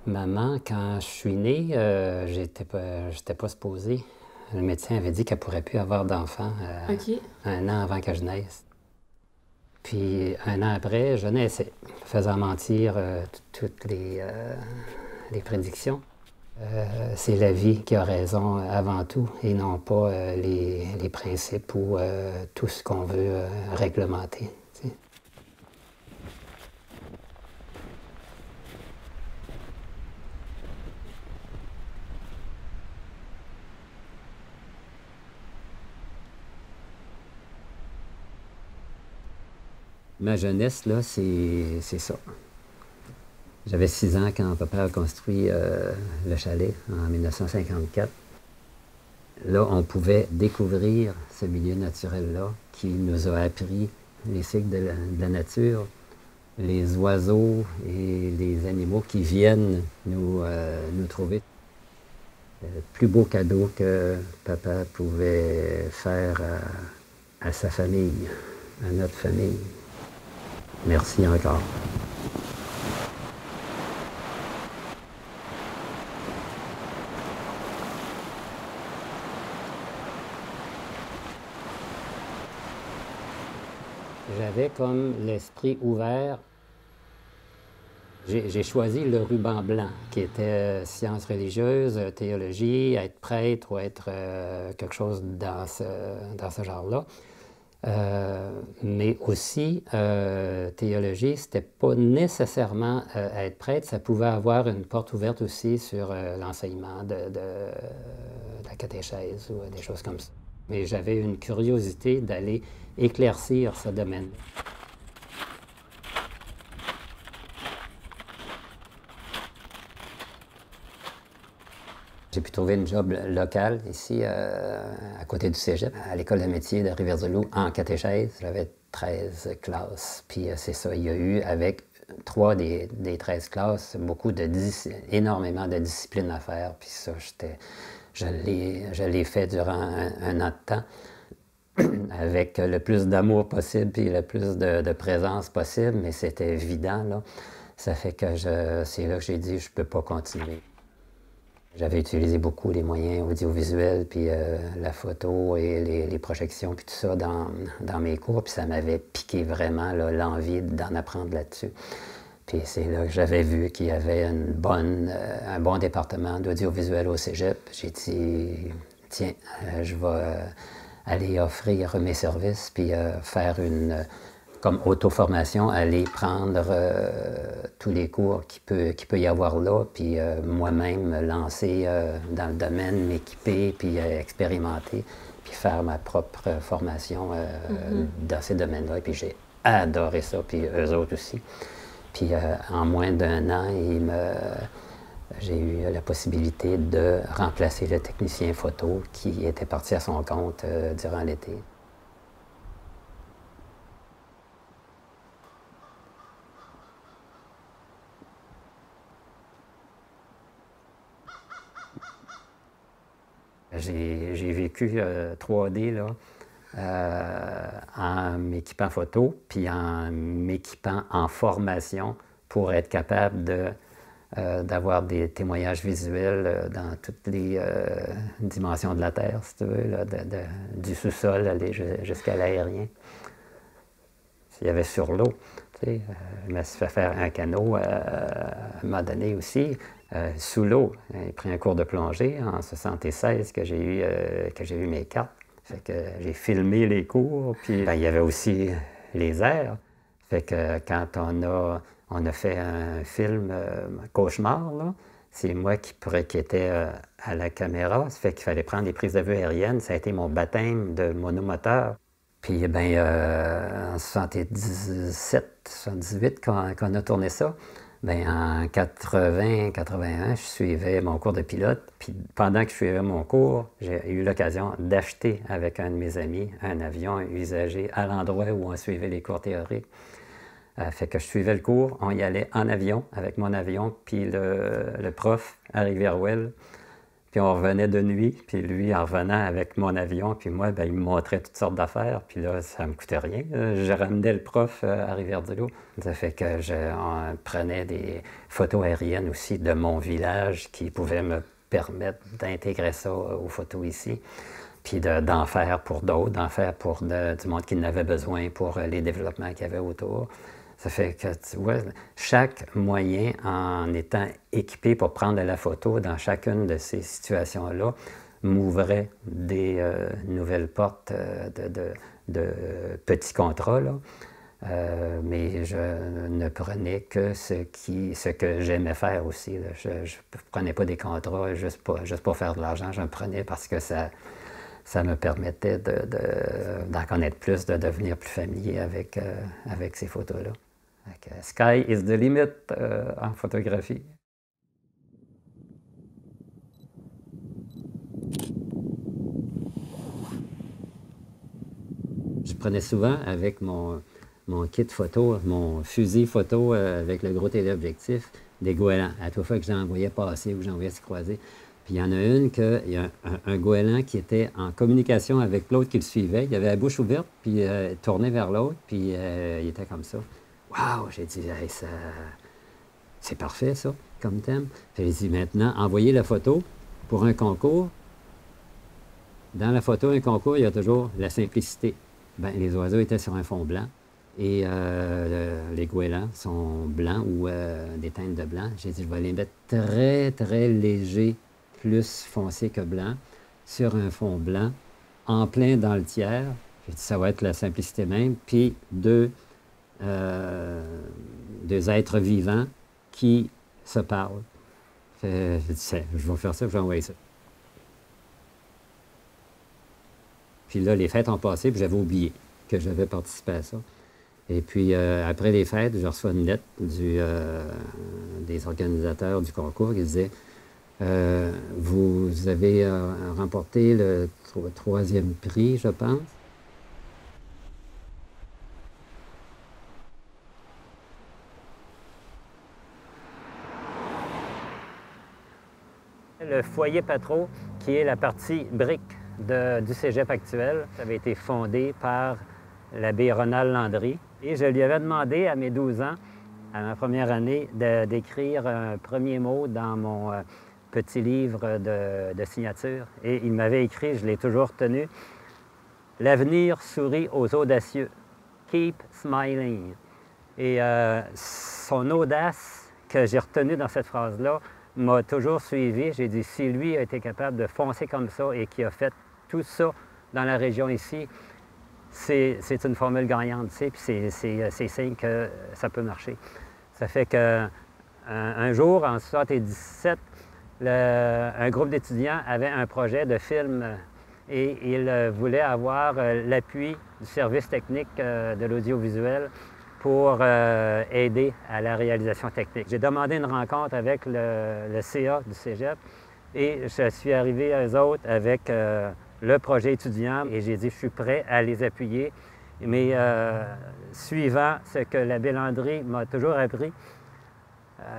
Maman, quand je suis né, j'étais pas supposé. Le médecin avait dit qu'elle ne pourrait plus avoir d'enfant OK. un an avant que je naisse. Puis un an après, je naissais, faisant mentir toutes les prédictions. C'est la vie qui a raison avant tout et non pas les principes ou tout ce qu'on veut réglementer. Tu sais. Ma jeunesse, là, c'est ça. J'avais 6 ans quand papa a construit le chalet en 1954. Là, on pouvait découvrir ce milieu naturel-là qui nous a appris les cycles de la nature, les oiseaux et les animaux qui viennent nous trouver. Le plus beau cadeau que papa pouvait faire à sa famille, à notre famille. Merci encore. J'avais comme l'esprit ouvert. J'ai choisi le ruban blanc, qui était sciences religieuses, théologie, être prêtre ou être quelque chose dans ce genre-là. Mais aussi, théologie, c'était pas nécessairement être prêtre, ça pouvait avoir une porte ouverte aussi sur l'enseignement de la catéchèse ou des choses comme ça. Mais j'avais une curiosité d'aller éclaircir ce domaine. J'ai pu trouver une job locale ici, à côté du cégep, à l'école de métier de Rivière-du-Loup, en catéchèse. J'avais 13 classes. Puis c'est ça, il y a eu, avec 3 des 13 classes, énormément de disciplines à faire. Puis ça, je l'ai fait durant un an de temps, avec le plus d'amour possible, puis le plus de présence possible, mais c'était évident, là. Ça fait que c'est là que j'ai dit, je peux pas continuer. J'avais utilisé beaucoup les moyens audiovisuels, puis la photo et les projections, puis tout ça dans mes cours, puis ça m'avait piqué vraiment l'envie d'en apprendre là-dessus. Puis c'est là que j'avais vu qu'il y avait un bon département d'audiovisuel au cégep. J'ai dit, tiens, je vais aller offrir mes services, puis faire comme auto-formation, aller prendre tous les cours qu'il peut y avoir là, puis moi-même me lancer dans le domaine, m'équiper, puis expérimenter, puis faire ma propre formation dans ces domaines-là. Et puis j'ai adoré ça, puis eux autres aussi. Puis en moins d'un an, j'ai eu la possibilité de remplacer le technicien photo qui était parti à son compte durant l'été. J'ai vécu 3D là, en m'équipant photo, puis en m'équipant en formation pour être capable d'avoir des témoignages visuels dans toutes les dimensions de la Terre, si tu veux, là, du sous-sol aller jusqu'à l'aérien. Il y avait sur l'eau. Tu sais, je me suis fait faire un canot à un moment donné aussi, sous l'eau. J'ai pris un cours de plongée en 1976 que j'ai eu mes cartes. Fait que j'ai filmé les cours, puis il y avait aussi les airs. Fait que quand on a fait un film Cauchemar, là, c'est moi qui étais à la caméra. Ça fait qu'il fallait prendre des prises de vue aériennes. Ça a été mon baptême de monomoteur. Puis, en 77, 78, quand on a tourné ça, en 80, 81, je suivais mon cours de pilote. Puis, pendant que je suivais mon cours, j'ai eu l'occasion d'acheter avec un de mes amis un avion usagé à l'endroit où on suivait les cours théoriques. Fait que je suivais le cours, on y allait en avion, avec mon avion, puis le prof à Rivière-Ouelle. Puis on revenait de nuit, puis lui, en revenant avec mon avion, puis moi, ben, il me montrait toutes sortes d'affaires, puis là, ça me coûtait rien. Je ramenais le prof à Rivière-du-Loup. Ça fait que on prenais des photos aériennes aussi de mon village qui pouvaient me permettre d'intégrer ça aux photos ici, puis d'en faire pour d'autres, d'en faire pour du monde qui en avait besoin pour les développements qu'il y avait autour. Ça fait que, tu vois, chaque moyen, en étant équipé pour prendre la photo dans chacune de ces situations-là, m'ouvrait des nouvelles portes de petits contrats, là. Mais je ne prenais que ce que j'aimais faire aussi, là. Je ne prenais pas des contrats juste pour faire de l'argent, j'en prenais parce que ça me permettait d'en connaître plus, de devenir plus familier avec ces photos-là. Sky is the limit en photographie. Je prenais souvent avec mon kit photo, mon fusil photo avec le gros téléobjectif, des goélands. À toute fois que j'en voyais passer ou j'en voyais se croiser. Puis il y en a une il y a un goéland qui était en communication avec l'autre qui le suivait. Il avait la bouche ouverte, puis tourné vers l'autre, puis il était comme ça. Waouh! J'ai dit, hey, c'est parfait ça, comme thème. Puis j'ai dit, maintenant, envoyez la photo pour un concours. Dans la photo, un concours, il y a toujours la simplicité. Bien, les oiseaux étaient sur un fond blanc et les goélands sont blancs ou des teintes de blanc. J'ai dit, je vais les mettre très, très légers, plus foncés que blanc, sur un fond blanc, en plein dans le tiers. J'ai dit, ça va être la simplicité même. Puis deux êtres vivants qui se parlent. J'ai dit, je vais faire ça, je vais envoyer ça. Puis là, les fêtes ont passé, puis j'avais oublié que j'avais participé à ça. Et puis, après les fêtes, je reçois une lettre des organisateurs du concours qui disait vous avez remporté le troisième prix, je pense. Le foyer Patro, qui est la partie brique du cégep actuel, ça avait été fondé par l'abbé Ronald Landry. Et je lui avais demandé à mes 12 ans, à ma première année, d'écrire un premier mot dans mon petit livre de signature. Et il m'avait écrit, je l'ai toujours retenu, « L'avenir sourit aux audacieux. Keep smiling. » Et son audace que j'ai retenue dans cette phrase-là m'a toujours suivi. J'ai dit, si lui a été capable de foncer comme ça et qui a fait tout ça dans la région ici, c'est une formule gagnante, tu sais, puis c'est signe que ça peut marcher. Ça fait qu'un jour, en 1977, un groupe d'étudiants avait un projet de film et ils voulaient avoir l'appui du service technique de l'audiovisuel pour aider à la réalisation technique. J'ai demandé une rencontre avec le CA du Cégep et je suis arrivé à eux autres avec le projet étudiant et j'ai dit je suis prêt à les appuyer. Mais suivant ce que l'abbé Landry m'a toujours appris,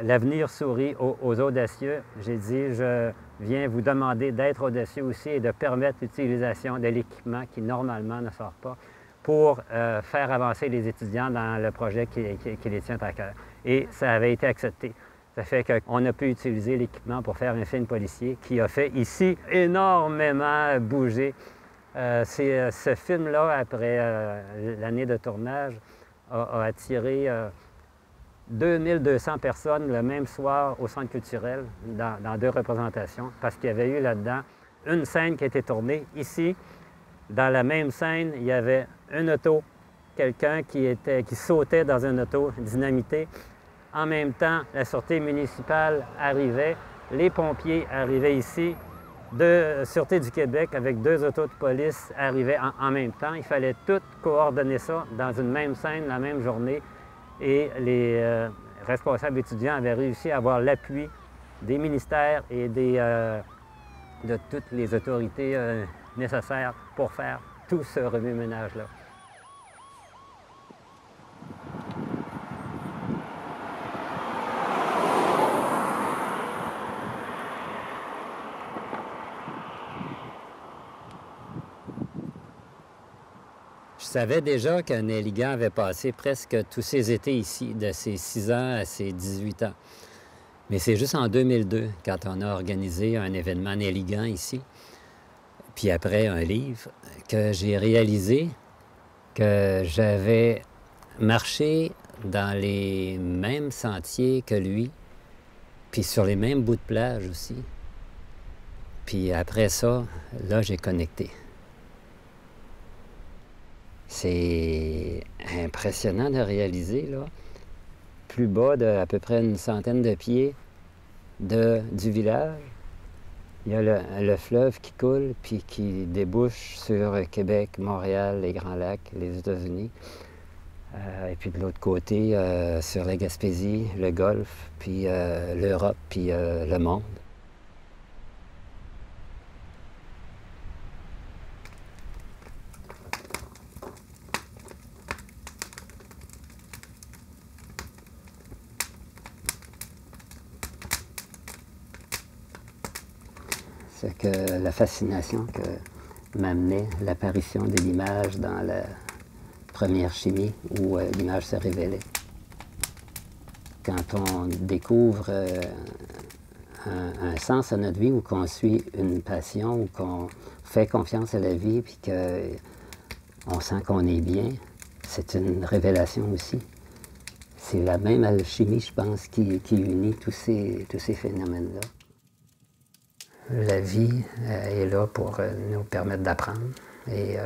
l'avenir sourit aux audacieux. J'ai dit je viens vous demander d'être audacieux aussi et de permettre l'utilisation de l'équipement qui normalement ne sort pas, pour faire avancer les étudiants dans le projet qui les tient à cœur. Et ça avait été accepté. Ça fait qu'on a pu utiliser l'équipement pour faire un film policier qui a fait ici énormément bouger. Ce film-là, après l'année de tournage, a attiré 2200 personnes le même soir au Centre culturel dans 2 représentations, parce qu'il y avait eu là-dedans une scène qui a été tournée ici. Dans la même scène, il y avait une auto, quelqu'un qui sautait dans une auto dynamitée. En même temps, la sûreté municipale arrivait, les pompiers arrivaient ici, Sûreté du Québec avec 2 autos de police arrivaient en même temps. Il fallait tout coordonner ça dans une même scène, la même journée. Et les responsables étudiants avaient réussi à avoir l'appui des ministères et de toutes les autorités nécessaires pour faire tout ce remue-ménage-là. Je savais déjà que Nelligan avait passé presque tous ses étés ici, de ses 6 ans à ses 18 ans. Mais c'est juste en 2002, quand on a organisé un événement Nelligan ici, puis après un livre, que j'ai réalisé que j'avais marché dans les mêmes sentiers que lui, puis sur les mêmes bouts de plage aussi. Puis après ça, là, j'ai connecté. C'est impressionnant de réaliser, là, plus bas de à peu près une centaine de pieds du village, il y a le fleuve qui coule puis qui débouche sur Québec, Montréal, les Grands Lacs, les États-Unis. Et puis de l'autre côté, sur la Gaspésie, le Golfe, puis l'Europe, puis le monde. C'est que la fascination que m'amenait l'apparition de l'image dans la première chimie où l'image se révélait. Quand on découvre un sens à notre vie, ou qu'on suit une passion, ou qu'on fait confiance à la vie, puis qu'on sent qu'on est bien, c'est une révélation aussi. C'est la même alchimie, je pense, qui unit tous ces phénomènes-là. La vie est là pour nous permettre d'apprendre et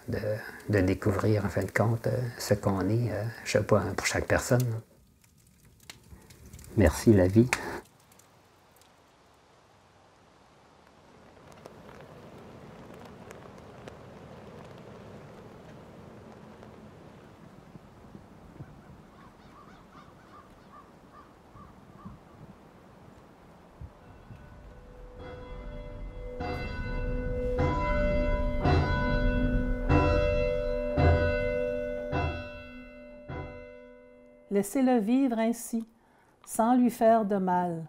de découvrir, en fin de compte, ce qu'on est, je sais pas, pour chaque personne. Merci, la vie. Laissez-le vivre ainsi, sans lui faire de mal.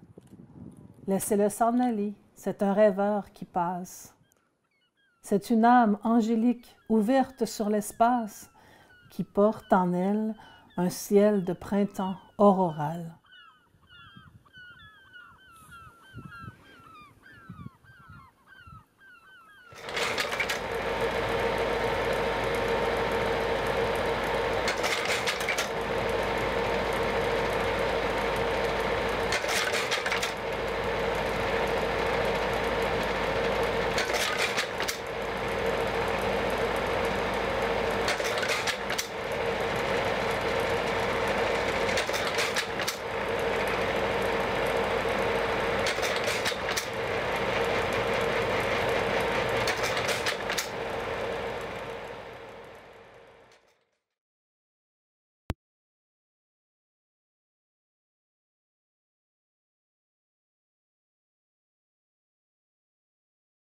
Laissez-le s'en aller, c'est un rêveur qui passe. C'est une âme angélique ouverte sur l'espace qui porte en elle un ciel de printemps auroral.